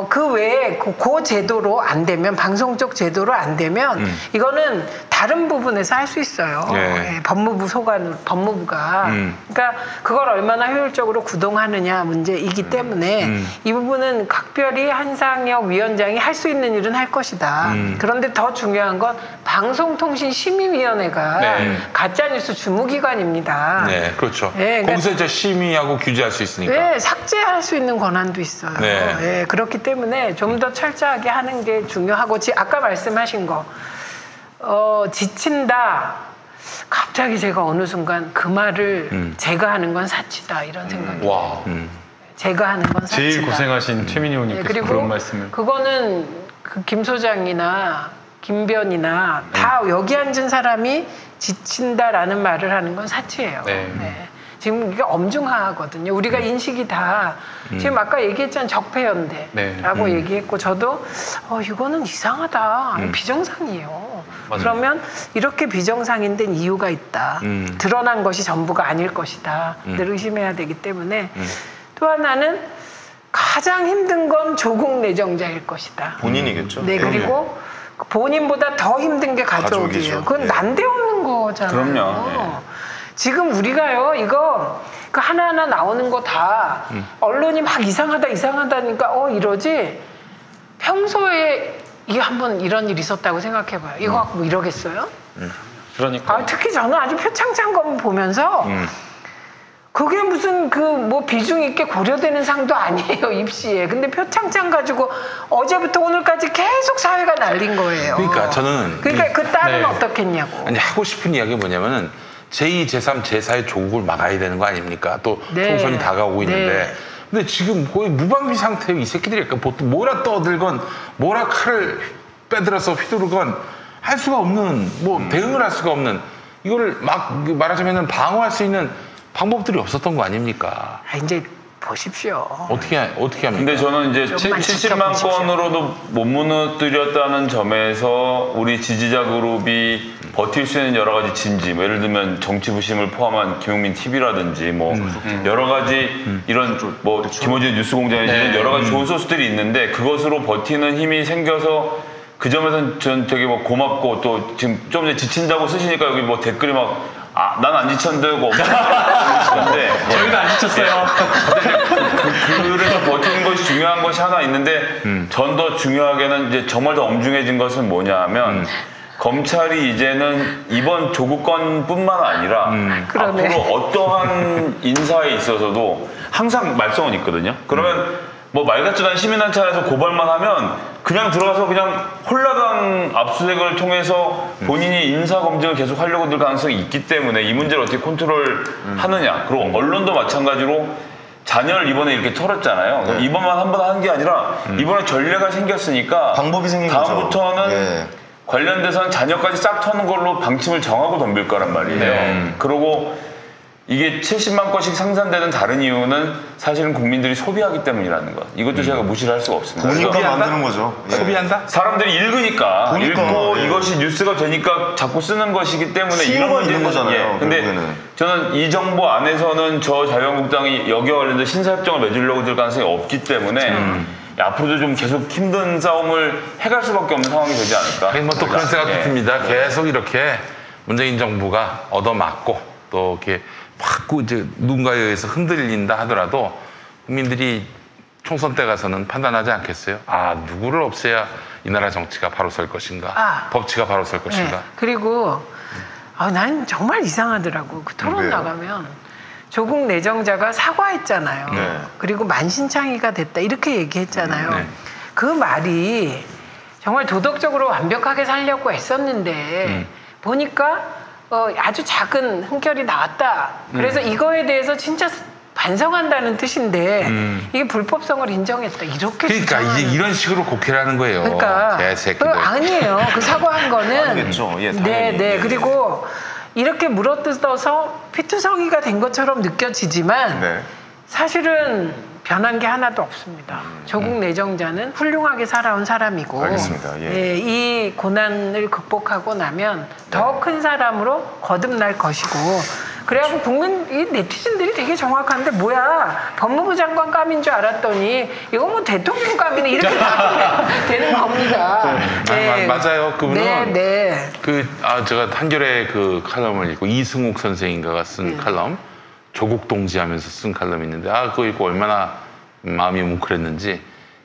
그 외에 그 제도로 안 되면, 방송 쪽 제도로 안 되면 이거는 다른 부분에서 할 수 있어요. 네. 예, 법무부가. 그러니까 그걸 얼마나 효율적으로 구동하느냐 문제이기 때문에 이 부분은 각별히 한상혁 위원장이 할 수 있는 일은 할 것이다. 그런데 더 중요한 건 방송통신심의위원회가 네. 가짜뉴스 주무기관입니다. 네, 그렇죠. 네, 그러니까 거기서 이제 심의하고 규제할 수 있으니까. 네, 삭제할 수 있는 권한도 있어요. 네. 네, 그렇기 때문에 좀 더 철저하게 하는 게 중요하고, 아까 말씀하신 거, 지친다. 갑자기 제가 어느 순간 그 말을 제가 하는 건 사치다 이런 생각이. 와. 제가 하는 건 사치다. 제일 고생하신 최민희 의원님께서 그리고 그런 말씀을. 그거는 그 김 소장이나 김변이나 다 여기 앉은 사람이 지친다라는 말을 하는 건 사치예요. 네. 네. 지금 이게 엄중하거든요. 우리가 인식이 다 지금 아까 얘기했잖아요. 적폐연대라고 네. 얘기했고, 저도 이거는 이상하다. 비정상이에요. 맞아요. 그러면 이렇게 비정상인 데는 이유가 있다. 드러난 것이 전부가 아닐 것이다. 늘 의심해야 되기 때문에. 또 하나는 가장 힘든 건 조국 내정자일 것이다. 본인이겠죠. 네, 그리고 본인보다 더 힘든 게 가족이에요. 가족이죠. 그건 네. 난데없는 거잖아요. 그럼요. 네. 지금 우리가요, 이거 그 하나하나 나오는 거 다 언론이 막 이상하다니까 이러지. 평소에 이게 한번 이런 일 있었다고 생각해봐요. 이거 갖고 뭐 이러겠어요? 그러니까. 특히 저는 아주 표창장 거 보면서 그게 무슨 뭐 비중 있게 고려되는 상도 아니에요, 입시에. 근데 표창장 가지고 어제부터 오늘까지 계속 사회가 날린 거예요. 그러니까 저는 그러니까 그 딸은 네. 어떻겠냐고. 아니 하고 싶은 이야기가 뭐냐면은 제2, 제3, 제4의 조국을 막아야 되는 거 아닙니까? 또 네. 총선이 다가오고 있는데. 네. 근데 지금 거의 무방비 상태에 이 새끼들이 보통 뭐라 떠들건 뭐라 칼을 빼들어서 휘두르건 할 수가 없는, 대응을 할 수가 없는, 이거를 막 말하자면은 방어할 수 있는 방법들이 없었던 거 아닙니까? 이제 보십시오. 어떻게 합니까? 근데 저는 이제 조금만 70만 지켜보십시오. 건으로도 못 무너뜨렸다는 점에서 우리 지지자 그룹이 버틸 수 있는 여러 가지 진지, 예를 들면 정치 부심을 포함한 김용민 TV라든지 여러 가지 이런 김어준 뉴스공장에 이런 여러 가지 좋은 소스들이 있는데, 그것으로 버티는 힘이 생겨서 그 점에서는 전 되게 고맙고, 또 지금 좀 전에 지친다고 쓰시니까 여기 댓글이 난 안 지쳤는데 없는데 저희도 안 지쳤어요. 그래서 버티는 것이 중요한 것이 하나 있는데, 전 더 중요하게는 이제 정말 더 엄중해진 것은 뭐냐하면 검찰이 이제는 이번 조국 건뿐만 아니라 그러네. 앞으로 어떠한 인사에 있어서도 항상 말썽은 있거든요. 그러면 말 같지도 않은 시민단체에서 고발만 하면 그냥 들어가서 그냥 홀라당 압수수색을 통해서 본인이 인사검증을 계속 하려고 들 가능성이 있기 때문에 이 문제를 어떻게 컨트롤하느냐. 그리고 언론도 마찬가지로 잔여를 이번에 이렇게 털었잖아요. 이번만 한 번 한 게 아니라 이번에 전례가 생겼으니까 방법이 생긴 거죠. 다음부터는 예. 관련돼서는 잔여까지 싹 터는 걸로 방침을 정하고 덤빌 거란 말이에요. 그리고 이게 70만 건씩 상산되는 다른 이유는 사실은 국민들이 소비하기 때문이라는 것. 이것도 제가 무시를 할 수가 없습니다. 보니까 그래서 만드는 거죠. 예. 소비한다? 사람들이 읽으니까, 보니까, 읽고 예. 이것이 뉴스가 되니까 자꾸 쓰는 것이기 때문에 수요가 있는 문제는, 거잖아요, 근데 결국에는. 저는 이 정부 안에서는 저 자유한국당이 여기와 관련된 신사협정을 맺으려고 들 가능성이 없기 때문에 앞으로도 좀 계속 힘든 싸움을 해갈 수밖에 없는 상황이 되지 않을까. 아니 또 그런 생각도 예. 듭니다. 계속 이렇게 문재인 정부가 얻어맞고 또 이렇게 자꾸 이제 누군가에 의해서 흔들린다 하더라도 국민들이 총선 때 가서는 판단하지 않겠어요? 누구를 없애야 이 나라 정치가 바로 설 것인가? 법치가 바로 설 것인가? 네. 그리고 난 정말 이상하더라고. 그 토론 왜요? 나가면 조국 내정자가 사과했잖아요. 네. 그리고 만신창이가 됐다 이렇게 얘기했잖아요. 네. 그 말이 정말 도덕적으로 완벽하게 살려고 애썼는데 보니까 아주 작은 흠결이 나왔다. 그래서 이거에 대해서 진짜 반성한다는 뜻인데 이게 불법성을 인정했다. 이렇게 그러니까 주장하는. 이제 이런 식으로 곡해라는 거예요. 그러니까 개새끼들. 아니에요. 그 사과한 거는 아니겠죠. 예, 당연히. 네. 예. 그리고 이렇게 물어뜯어서 피투성이가 된 것처럼 느껴지지만 네. 사실은 변한 게 하나도 없습니다. 조국 내정자는 훌륭하게 살아온 사람이고 알겠습니다. 예. 이 고난을 극복하고 나면 더 큰 사람으로 거듭날 것이고 그래갖고 국민 이 네티즌들이 되게 정확한데 뭐야 법무부 장관 감인 줄 알았더니 이거 뭐 대통령 감이네 이렇게 답하면 되는 겁니다. 맞아요. 그분은 네. 제가 한겨레 그 칼럼을 읽고 이승욱 선생인가가 쓴 칼럼 조국 동지하면서 쓴 칼럼이 있는데 그거 읽고 얼마나 마음이 뭉클했는지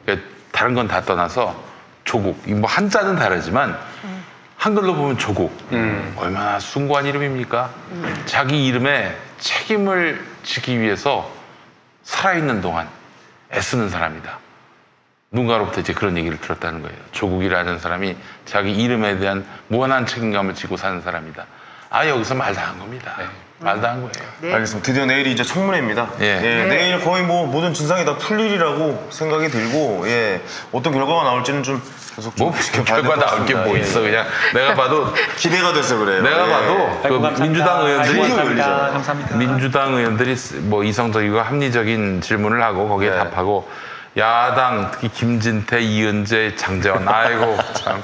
그러니까 다른 건 다 떠나서 조국 뭐 한자는 다르지만 한글로 보면 조국 얼마나 숭고한 이름입니까? 자기 이름에 책임을 지기 위해서 살아있는 동안 애쓰는 사람이다. 누군가로부터 이제 그런 얘기를 들었다는 거예요. 조국이라는 사람이 자기 이름에 대한 무한한 책임감을 지고 사는 사람이다. 여기서 말 다 한 겁니다. 말 다 한 거예요. 네. 알겠습니다. 드디어 내일이 이제 청문회입니다. 예. 내일 거의 뭐 모든 진상이 다 풀리리라고 생각이 들고 어떤 결과가 나올지는 좀 계속 좀 지켜봐야 될 결과 것 나올 게 같습니다. 뭐 있어. 그냥 내가 봐도 기대가 돼서 그래요. 내가 예. 봐도 그 감사합니다. 민주당 의원들이 아이고, 감사합니다. 감사합니다. 민주당 의원들이 뭐 이성적이고 합리적인 질문을 하고 거기에 네. 답하고 야당 특히 김진태, 이은재, 장재원 아이고 참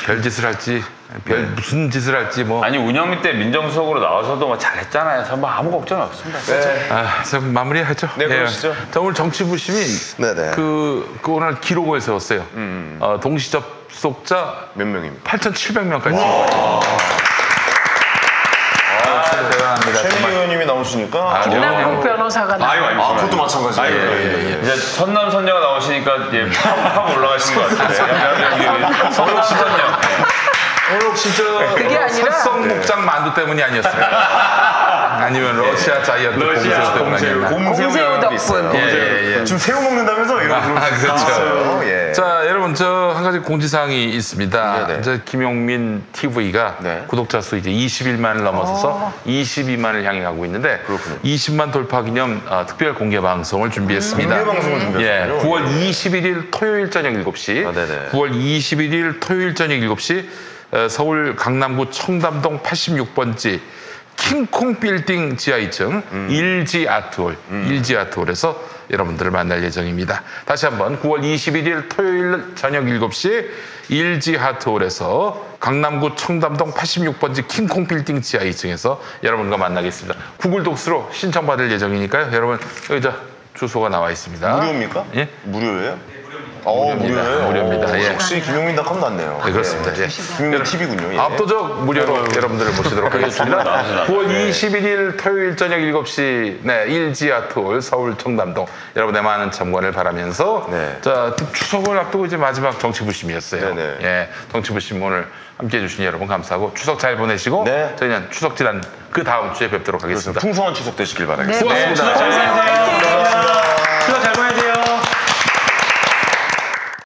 별짓을 할지 무슨 짓을 할지 뭐 아니 운영위 때 민정수석으로 나와서도 뭐 잘했잖아요. 뭐 아무 걱정 없습니다. 저 마무리하죠. 네, 그러시죠. 자, 오늘 정치부심이 네네. 그 오늘 기록을 세웠어요. 동시 접속자 몇 명입니까? 8,700명까지. 대단합니다. 최민희 정말. 의원님이 나오시니까 김남국 변호사가 나와요. 그것도 마찬가지예요. 이제 선남 선녀가 나오시니까 팍 올라가신 것 같아요. 서로 시선녀. 오늘 혹시 그게 아니라- 설성목장 만두 때문이 아니었어요? 아니면 러시아 자이언트 공새우 때문 아니었나? 공새우 덕분. 예. 지금 새우 먹는다면서 이런 그렇죠. 예. 자, 여러분, 저 한 가지 공지사항이 있습니다. 네네. 저 김용민 TV가 네. 구독자 수 이제 21만을 넘어서서 22만을 향해 가고 있는데 그렇군요. 20만 돌파 기념 특별 공개 방송을 준비했습니다. 공개 방송을 준비했군요. 예, 9월 21일 토요일 저녁 7시, 네네. 9월 21일 토요일 저녁 7시 서울 강남구 청담동 86번지 킹콩 빌딩 지하 2층 일지 아트홀, 일지 아트홀에서 여러분들을 만날 예정입니다. 다시 한번 9월 21일 토요일 저녁 7시 일지 아트홀에서 강남구 청담동 86번지 킹콩 빌딩 지하 2층에서 여러분과 만나겠습니다. 구글 독스로 신청받을 예정이니까요. 여러분 여기 저 주소가 나와 있습니다. 무료입니까? 예? 무료예요? 무료입니다. 무료예요? 무료입니다. 예. 역시 김용민닷컴 낫네요. 네, 그렇습니다. 예. 김용민 TV군요. 예. 압도적 무료로 여러분들을 모시도록 하겠습니다. 9월 21일 토요일 저녁 7시 일지 아트홀 서울 청담동 여러분의 많은 참관을 바라면서 네. 자, 추석을 앞두고 이제 마지막 정치부심이었어요. 네네. 예, 정치부심 오늘 함께해 주신 여러분 감사하고 추석 잘 보내시고 네. 저희는 추석 지난 그 다음 주에 뵙도록 하겠습니다. 풍성한 추석 되시길 바라겠습니다. 네. 고맙습니다. 감사합니다.